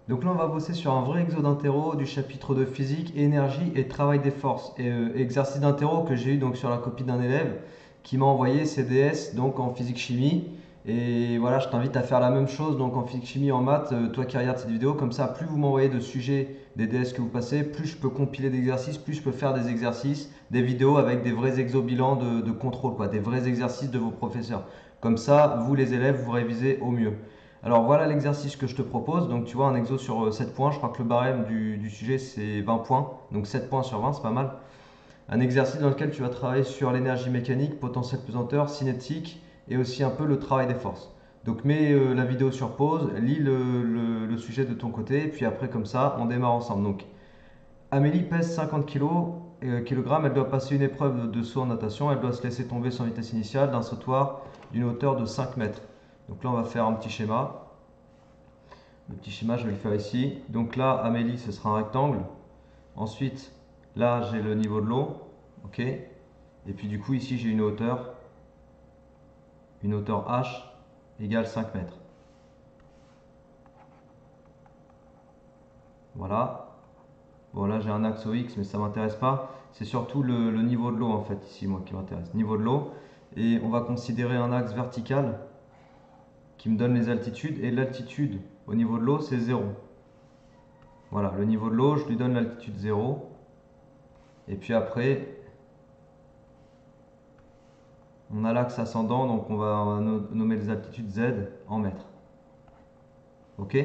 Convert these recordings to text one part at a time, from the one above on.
Donc là, on va bosser sur un vrai exo d'interro du chapitre de physique, énergie et travail des forces. Et exercice d'interro que j'ai eu donc sur la copie d'un élève qui m'a envoyé ses DS donc en physique chimie. Et voilà, je t'invite à faire la même chose donc en physique chimie, en maths, toi qui regardes cette vidéo. Comme ça, plus vous m'envoyez de sujets des DS que vous passez, plus je peux compiler d'exercices, plus je peux faire des exercices, des vidéos avec des vrais exo bilans de contrôle, quoi, des vrais exercices de vos professeurs. Comme ça, vous les élèves, vous révisez au mieux. Alors voilà l'exercice que je te propose. Donc tu vois un exo sur 7 points. Je crois que le barème du sujet c'est 20 points. Donc 7 points sur 20, c'est pas mal. Un exercice dans lequel tu vas travailler sur l'énergie mécanique, potentiel pesanteur, cinétique et aussi un peu le travail des forces. Donc mets la vidéo sur pause, lis le sujet de ton côté, et puis après comme ça on démarre ensemble. Donc Amélie pèse 50 kg, elle doit passer une épreuve de saut en natation, elle doit se laisser tomber sans vitesse initiale d'un sautoir d'une hauteur de 5 mètres. Donc là on va faire un petit schéma. Le petit schéma, je vais le faire ici. Donc là, Amélie, ce sera un rectangle. Ensuite, là, j'ai le niveau de l'eau. OK. Et puis du coup, ici, j'ai une hauteur H égale 5 mètres. Voilà. Bon, là, j'ai un axe X, mais ça ne m'intéresse pas. C'est surtout le niveau de l'eau, en fait, ici, moi, qui m'intéresse. Niveau de l'eau. Et on va considérer un axe vertical qui me donne les altitudes. Et l'altitude au niveau de l'eau, c'est 0. Voilà, le niveau de l'eau, je lui donne l'altitude 0. Et puis après, on a l'axe ascendant, donc on va nommer les altitudes Z en mètres. Ok.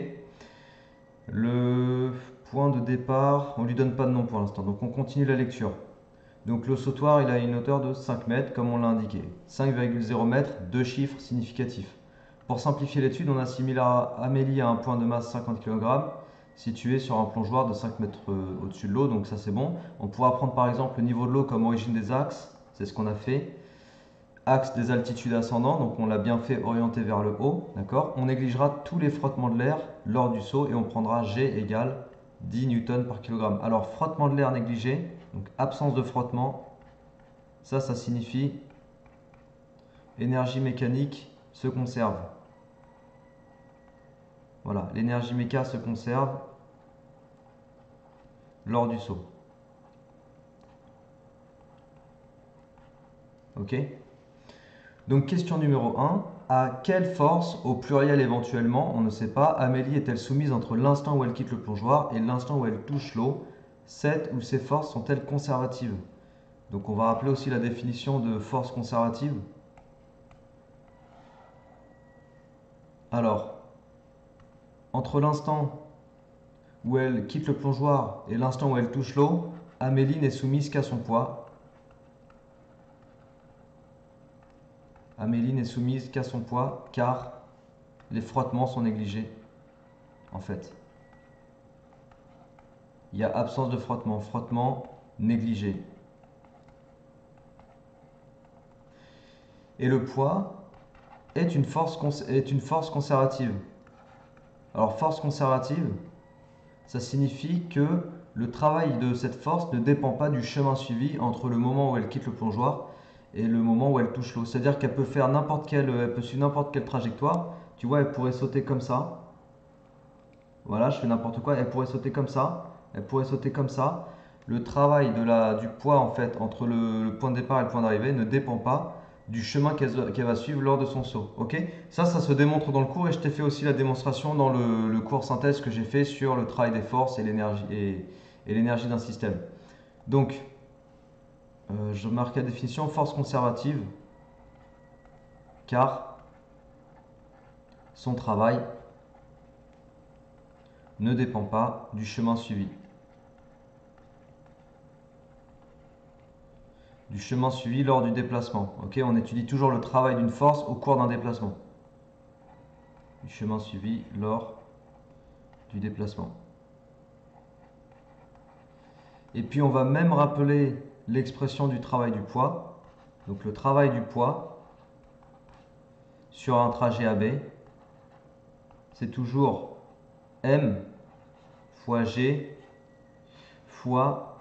Le point de départ, on ne lui donne pas de nom pour l'instant, donc on continue la lecture. Donc le sautoir, il a une hauteur de 5 mètres, comme on l'a indiqué. 5,0 mètres, deux chiffres significatifs. Pour simplifier l'étude, on assimile Amélie à un point de masse 50 kg, situé sur un plongeoir de 5 mètres au-dessus de l'eau, donc ça c'est bon. On pourra prendre par exemple le niveau de l'eau comme origine des axes, c'est ce qu'on a fait. Axe des altitudes ascendants, donc on l'a bien fait orienté vers le haut, d'accord. On négligera tous les frottements de l'air lors du saut et on prendra G égale 10 newtons par kilogramme. Alors frottement de l'air négligé, donc absence de frottement, ça signifie énergie mécanique se conserve. Voilà, l'énergie méca se conserve lors du saut. Ok. Donc question numéro 1. À quelle force, au pluriel éventuellement, on ne sait pas, Amélie est-elle soumise entre l'instant où elle quitte le plongeoir et l'instant où elle touche l'eau? Cette ou ces forces sont-elles conservatives? Donc on va rappeler aussi la définition de force conservative. Alors, entre l'instant où elle quitte le plongeoir et l'instant où elle touche l'eau, Amélie n'est soumise qu'à son poids. Amélie n'est soumise qu'à son poids car les frottements sont négligés en fait. Il y a absence de frottement, frottement négligé. Et le poids est une force conservative. Alors force conservative, ça signifie que le travail de cette force ne dépend pas du chemin suivi entre le moment où elle quitte le plongeoir et le moment où elle touche l'eau. C'est-à-dire qu'elle peut faire elle peut suivre n'importe quelle trajectoire. Tu vois, elle pourrait sauter comme ça. Voilà, je fais n'importe quoi. Elle pourrait sauter comme ça. Elle pourrait sauter comme ça. Le travail du poids en fait entre le point de départ et le point d'arrivée ne dépend pas du chemin qu'elle va suivre lors de son saut. Ok. Ça se démontre dans le cours et je t'ai fait aussi la démonstration dans le cours synthèse que j'ai fait sur le travail des forces et l'énergie d'un système. Donc, je marque la définition force conservative car son travail ne dépend pas du chemin suivi. Du chemin suivi lors du déplacement. Ok, on étudie toujours le travail d'une force au cours d'un déplacement. Du chemin suivi lors du déplacement. Et puis on va même rappeler l'expression du travail du poids. Donc le travail du poids sur un trajet AB, c'est toujours M fois G fois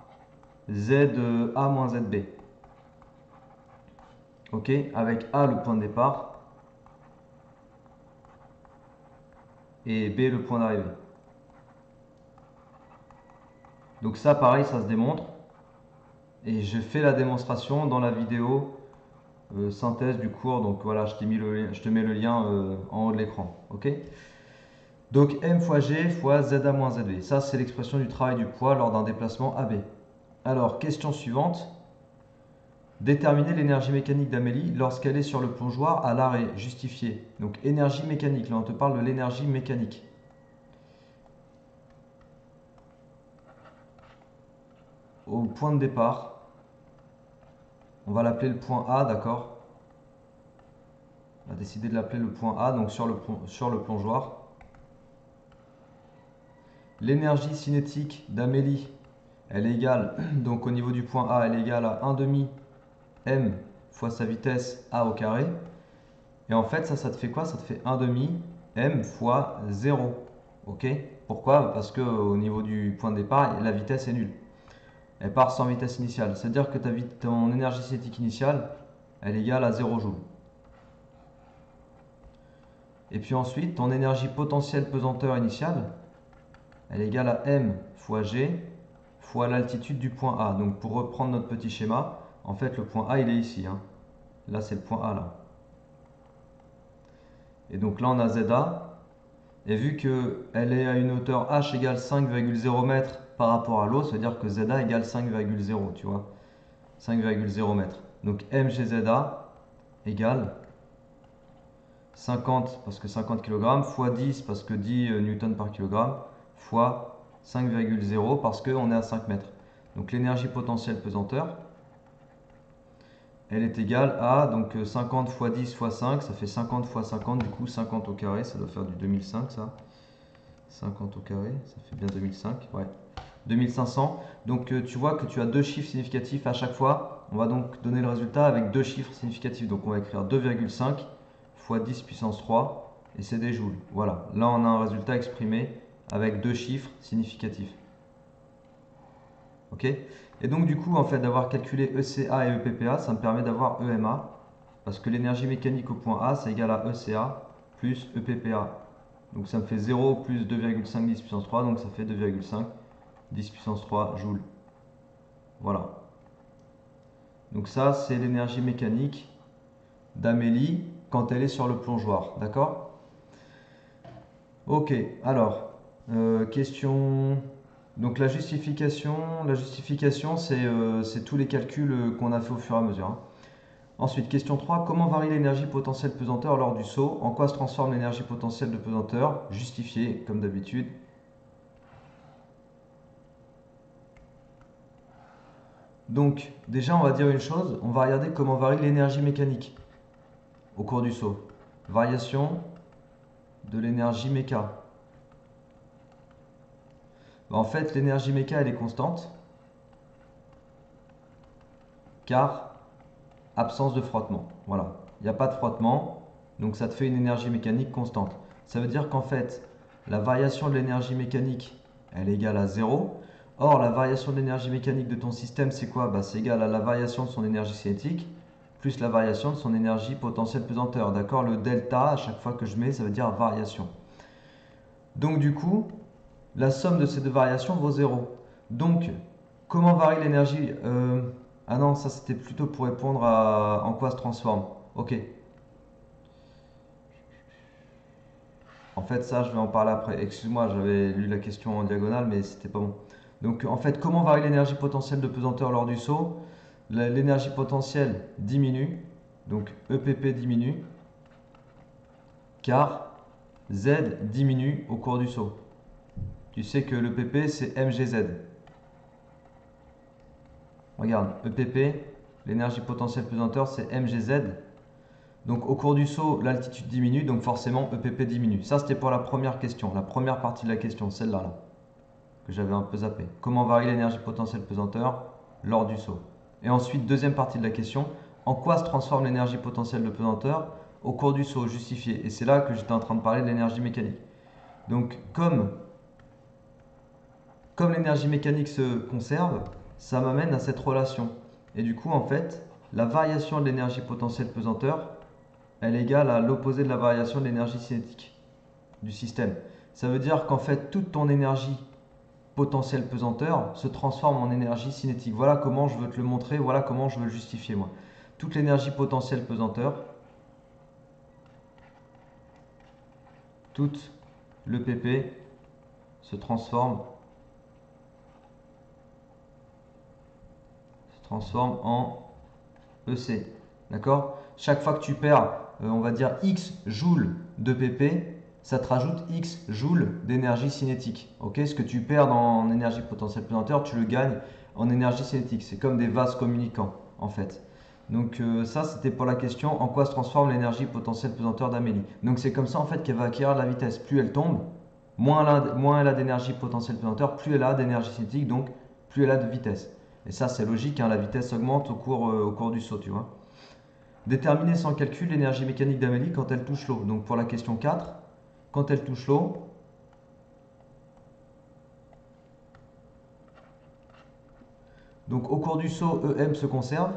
ZA moins ZB. Ok, avec A le point de départ et B le point d'arrivée. Donc ça, pareil, ça se démontre. Et je fais la démonstration dans la vidéo synthèse du cours. Donc voilà, je te mets le lien en haut de l'écran. Ok? Donc m fois g fois za moins zb. Ça, c'est l'expression du travail du poids lors d'un déplacement AB. Alors, question suivante. Déterminer l'énergie mécanique d'Amélie lorsqu'elle est sur le plongeoir à l'arrêt. Justifié. Donc énergie mécanique. Là, on te parle de l'énergie mécanique. Au point de départ, on va l'appeler le point A, d'accord? On a décidé de l'appeler le point A, donc sur le plongeoir. L'énergie cinétique d'Amélie, elle est égale, donc au niveau du point A, elle est égale à 1 demi m fois sa vitesse a au carré. Et en fait, ça te fait quoi? Ça te fait 1 demi m fois 0. Ok? Pourquoi? Parce qu'au niveau du point de départ, la vitesse est nulle. Elle part sans vitesse initiale. C'est-à-dire que ton énergie cinétique initiale, elle est égale à 0 joule. Et puis ensuite, ton énergie potentielle pesanteur initiale, elle est égale à m fois g fois l'altitude du point A. Donc pour reprendre notre petit schéma, en fait le point A il est ici. Hein. Là c'est le point A là. Et donc là on a ZA. Et vu qu'elle est à une hauteur h égale 5,0 m par rapport à l'eau, ça veut dire que ZA égale 5,0, tu vois. 5,0 m. Donc mgza égale 50 parce que 50 kg fois 10 parce que 10 newtons par kilogramme fois 5,0 parce qu'on est à 5 mètres. Donc l'énergie potentielle pesanteur, elle est égale à donc 50 fois 10 fois 5, ça fait 50 fois 50, du coup 50 au carré, ça doit faire du 2005 ça. 50 au carré, ça fait bien 2005, ouais. 2500. Donc tu vois que tu as deux chiffres significatifs à chaque fois. On va donc donner le résultat avec deux chiffres significatifs. Donc on va écrire 2,5 fois 10 puissance 3 et c'est des joules. Voilà, là on a un résultat exprimé avec deux chiffres significatifs. Ok? Et donc du coup, en fait, d'avoir calculé ECA et EPPA, ça me permet d'avoir EMA, parce que l'énergie mécanique au point A, c'est égal à ECA plus EPPA. Donc ça me fait 0 plus 2,5 10 puissance 3, donc ça fait 2,5 10 puissance 3 joules. Voilà. Donc ça, c'est l'énergie mécanique d'Amélie quand elle est sur le plongeoir. D'accord? Ok, alors, question. Donc la justification c'est tous les calculs qu'on a fait au fur et à mesure. Hein. Ensuite, question 3. Comment varie l'énergie potentielle pesanteur lors du saut? En quoi se transforme l'énergie potentielle de pesanteur? Justifié, comme d'habitude. Donc, déjà, on va dire une chose. On va regarder comment varie l'énergie mécanique au cours du saut. Variation de l'énergie méca. En fait, l'énergie méca, elle est constante, car absence de frottement. Voilà. Il n'y a pas de frottement, donc ça te fait une énergie mécanique constante. Ça veut dire qu'en fait, la variation de l'énergie mécanique, elle est égale à 0. Or, la variation de l'énergie mécanique de ton système, c'est quoi? C'est égal à la variation de son énergie cinétique plus la variation de son énergie potentielle pesanteur. D'accord? Le delta, à chaque fois que je mets, ça veut dire variation. Donc du coup, la somme de ces deux variations vaut 0. Donc, comment varie l'énergie Ah non, ça c'était plutôt pour répondre à en quoi se transforme. Ok. En fait, ça, je vais en parler après. Excuse-moi, j'avais lu la question en diagonale, mais c'était pas bon. Donc, en fait, comment varie l'énergie potentielle de pesanteur lors du saut? L'énergie potentielle diminue, donc EPP diminue, car Z diminue au cours du saut. Tu sais que l'EPP, c'est mgz. Regarde, EPP, l'énergie potentielle pesanteur, c'est mgz. Donc au cours du saut, l'altitude diminue, donc forcément EPP diminue. Ça, c'était pour la première question, la première partie de la question, celle-là, là, que j'avais un peu zappé. Comment varie l'énergie potentielle pesanteur lors du saut? Et ensuite, deuxième partie de la question, en quoi se transforme l'énergie potentielle de pesanteur au cours du saut? Justifié. Et c'est là que j'étais en train de parler de l'énergie mécanique. Donc comme l'énergie mécanique se conserve, ça m'amène à cette relation. Et du coup, en fait, la variation de l'énergie potentielle pesanteur, elle est égale à l'opposé de la variation de l'énergie cinétique du système. Ça veut dire qu'en fait, toute ton énergie potentielle pesanteur se transforme en énergie cinétique. Voilà comment je veux te le montrer, voilà comment je veux le justifier moi. Toute l'énergie potentielle pesanteur, toute l'EPP se transforme en EC. D'accord? Chaque fois que tu perds, on va dire X joules de pp, ça te rajoute X joules d'énergie cinétique. Ok? Ce que tu perds en énergie potentielle pesanteur, tu le gagnes en énergie cinétique. C'est comme des vases communicants, en fait. Donc ça, c'était pour la question en quoi se transforme l'énergie potentielle pesanteur d'Amélie. Donc c'est comme ça, en fait, qu'elle va acquérir de la vitesse. Plus elle tombe, moins elle a d'énergie potentielle pesanteur, plus elle a d'énergie cinétique, donc plus elle a de vitesse. Et ça, c'est logique, hein, la vitesse augmente au cours du saut, tu vois. Déterminer sans calcul l'énergie mécanique d'Amélie quand elle touche l'eau. Donc pour la question 4, quand elle touche l'eau, donc au cours du saut, EM se conserve.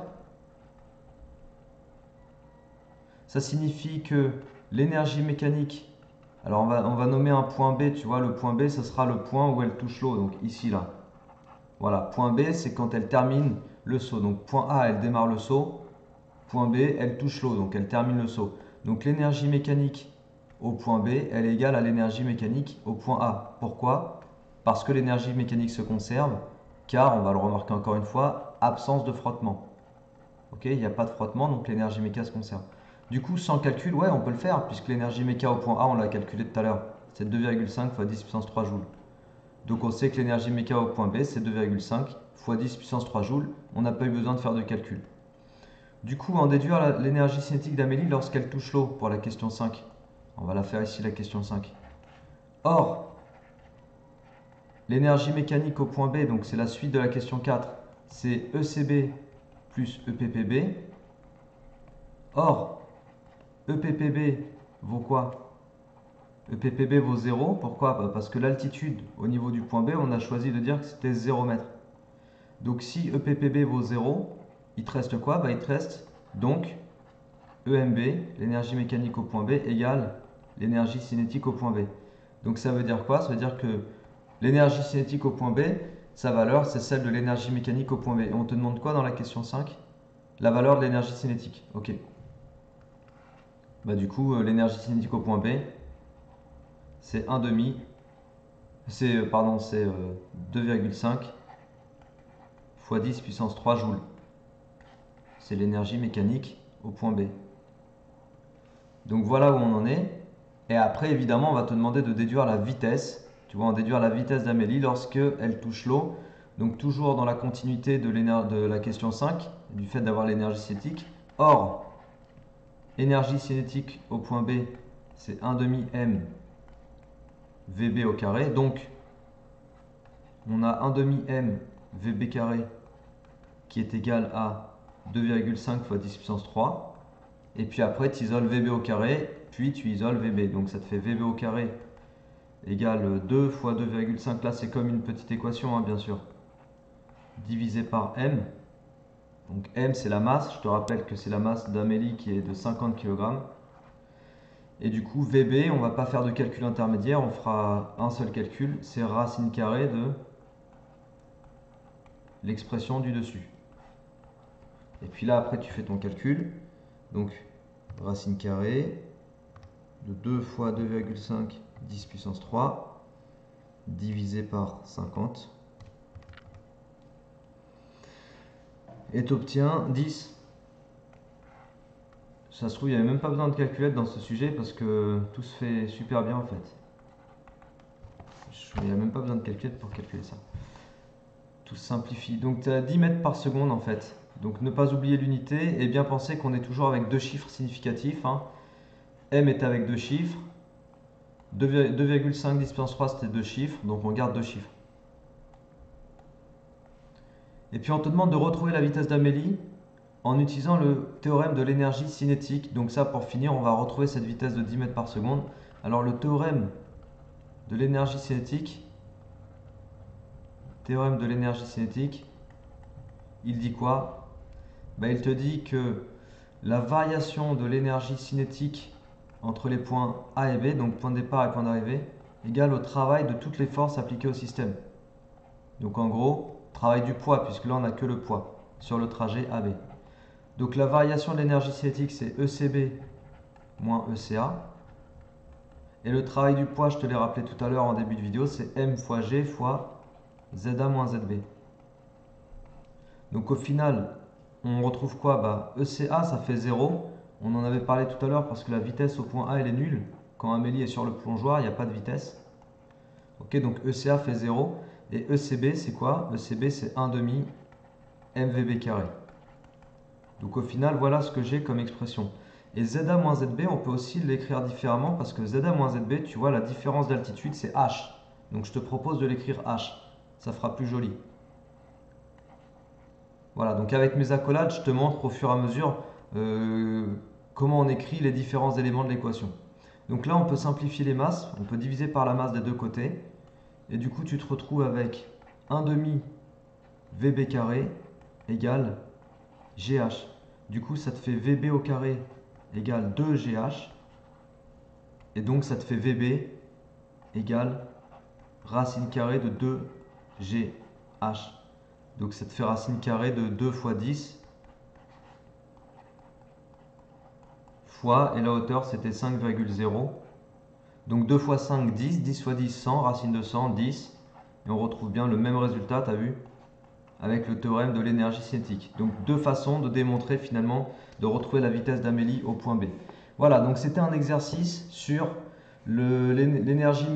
Ça signifie que l'énergie mécanique, alors on va nommer un point B, tu vois, le point B, ce sera le point où elle touche l'eau, donc ici, là. Voilà, point B, c'est quand elle termine le saut. Donc point A, elle démarre le saut. Point B, elle touche l'eau, donc elle termine le saut. Donc l'énergie mécanique au point B, elle est égale à l'énergie mécanique au point A. Pourquoi? Parce que l'énergie mécanique se conserve, car, on va le remarquer encore une fois, absence de frottement. Ok, il n'y a pas de frottement, donc l'énergie méca se conserve. Du coup, sans calcul, ouais, on peut le faire, puisque l'énergie méca au point A, on l'a calculé tout à l'heure. C'est 2,5 fois 10 puissance 3 joules. Donc on sait que l'énergie méca au point B, c'est 2,5 fois 10 puissance 3 joules. On n'a pas eu besoin de faire de calcul. Du coup, en déduire l'énergie cinétique d'Amélie lorsqu'elle touche l'eau pour la question 5. On va la faire ici, la question 5. Or, l'énergie mécanique au point B, donc c'est la suite de la question 4, c'est ECB plus EPPB. Or, EPPB vaut quoi? EPPB vaut 0. Pourquoi? Parce que l'altitude au niveau du point B, on a choisi de dire que c'était 0 mètres. Donc si EPPB vaut 0, il te reste quoi? Il te reste donc EMB, l'énergie mécanique au point B, égale l'énergie cinétique au point B. Donc ça veut dire quoi? Ça veut dire que l'énergie cinétique au point B, sa valeur, c'est celle de l'énergie mécanique au point B. Et on te demande quoi dans la question 5? La valeur de l'énergie cinétique. Ok. Du coup, l'énergie cinétique au point B, c'est 1 demi, c'est 2,5 fois 10 puissance 3 joules. C'est l'énergie mécanique au point B. Donc voilà où on en est. Et après, évidemment, on va te demander de déduire la vitesse. Tu vois, on déduire la vitesse d'Amélie lorsque elle touche l'eau. Donc toujours dans la continuité de la question 5, du fait d'avoir l'énergie cinétique. Or, énergie cinétique au point B, c'est 1 demi m VB au carré. Donc, on a 1 demi m VB carré qui est égal à 2,5 fois 10 puissance 3. Et puis après, tu isoles VB au carré, puis tu isoles VB. Donc ça te fait VB au carré égale 2 fois 2,5. Là, c'est comme une petite équation, hein, bien sûr. Divisé par M. Donc M, c'est la masse. Je te rappelle que c'est la masse d'Amélie qui est de 50 kg. Et du coup, VB, on ne va pas faire de calcul intermédiaire. On fera un seul calcul. C'est racine carrée de l'expression du dessus. Et puis là, après, tu fais ton calcul. Donc, racine carrée de 2 fois 2,5 10 puissance 3 divisé par 50 et tu obtiens 10. Ça se trouve, il n'y avait même pas besoin de calculette dans ce sujet parce que tout se fait super bien en fait. Il n'y a même pas besoin de calculette pour calculer ça. Tout se simplifie. Donc tu as 10 mètres par seconde en fait. Donc ne pas oublier l'unité et bien penser qu'on est toujours avec deux chiffres significatifs, hein. M est avec deux chiffres. 2,5 10 puissance 3 c'était deux chiffres, donc on garde deux chiffres. Et puis on te demande de retrouver la vitesse d'Amélie en utilisant le théorème de l'énergie cinétique. Donc ça, pour finir, on va retrouver cette vitesse de 10 mètres par seconde. Alors le théorème de l'énergie cinétique, il dit quoi? Il te dit que la variation de l'énergie cinétique entre les points A et B, donc point de départ et point d'arrivée, égale au travail de toutes les forces appliquées au système. Donc en gros, travail du poids, puisque là on n'a que le poids sur le trajet AB. Donc la variation de l'énergie cinétique, c'est ECB moins ECA. Et le travail du poids, je te l'ai rappelé tout à l'heure en début de vidéo, c'est M fois G fois ZA moins ZB. Donc au final, on retrouve quoi? Bah, ECA, ça fait 0. On en avait parlé tout à l'heure parce que la vitesse au point A, elle est nulle. Quand Amélie est sur le plongeoir, il n'y a pas de vitesse. Ok, donc ECA fait 0. Et ECB, c'est quoi? ECB, c'est 1 demi MVB carré. Donc au final, voilà ce que j'ai comme expression. Et ZA moins ZB, on peut aussi l'écrire différemment parce que ZA moins ZB, tu vois, la différence d'altitude, c'est H. Donc je te propose de l'écrire H. Ça fera plus joli. Voilà, donc avec mes accolades, je te montre au fur et à mesure comment on écrit les différents éléments de l'équation. Donc là, on peut simplifier les masses, on peut diviser par la masse des deux côtés. Et du coup, tu te retrouves avec 1 demi VB carré égale GH. Du coup, ça te fait VB au carré égale 2GH. Et donc, ça te fait VB égale racine carrée de 2GH. Donc, ça te fait racine carrée de 2 fois 10 fois, et la hauteur, c'était 5,0. Donc 2 fois 5, 10. 10 fois 10, 100. Racine de 100, 10. Et on retrouve bien le même résultat, tu as vu, avec le théorème de l'énergie cinétique. Donc deux façons de démontrer finalement, de retrouver la vitesse d'Amélie au point B. Voilà, donc c'était un exercice sur l'énergie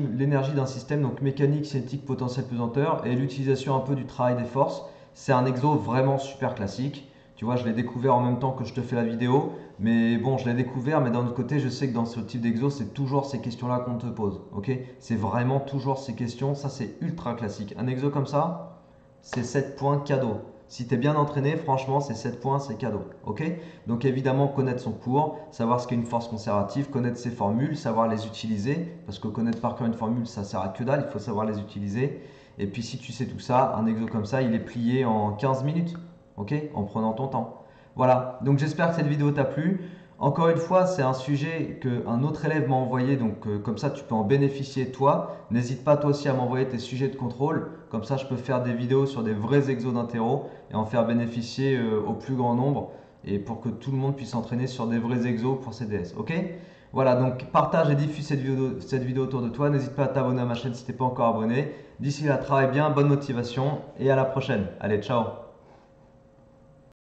d'un système, donc mécanique, cinétique, potentiel, pesanteur, et l'utilisation un peu du travail des forces. C'est un exo vraiment super classique. Tu vois, je l'ai découvert en même temps que je te fais la vidéo. Mais bon, je l'ai découvert, mais d'un autre côté, je sais que dans ce type d'exo, c'est toujours ces questions-là qu'on te pose. Ok? C'est vraiment toujours ces questions. Ça, c'est ultra classique. Un exo comme ça, c'est 7 points cadeau. Si tu es bien entraîné, franchement, c'est 7 points, c'est cadeau. Ok? Donc évidemment, connaître son cours, savoir ce qu'est une force conservative, connaître ses formules, savoir les utiliser. Parce que connaître par cœur une formule, ça sert à que dalle, il faut savoir les utiliser. Et puis si tu sais tout ça, un exo comme ça, il est plié en 15 minutes. Ok? En prenant ton temps. Voilà, donc j'espère que cette vidéo t'a plu. Encore une fois, c'est un sujet qu'un autre élève m'a envoyé, donc comme ça tu peux en bénéficier toi. N'hésite pas toi aussi à m'envoyer tes sujets de contrôle, comme ça je peux faire des vidéos sur des vrais exos d'interro et en faire bénéficier au plus grand nombre et pour que tout le monde puisse s'entraîner sur des vrais exos pour CDS. Ok? Voilà, donc partage et diffuse cette vidéo autour de toi. N'hésite pas à t'abonner à ma chaîne si tu n'es pas encore abonné. D'ici là, travaille bien, bonne motivation et à la prochaine. Allez, ciao!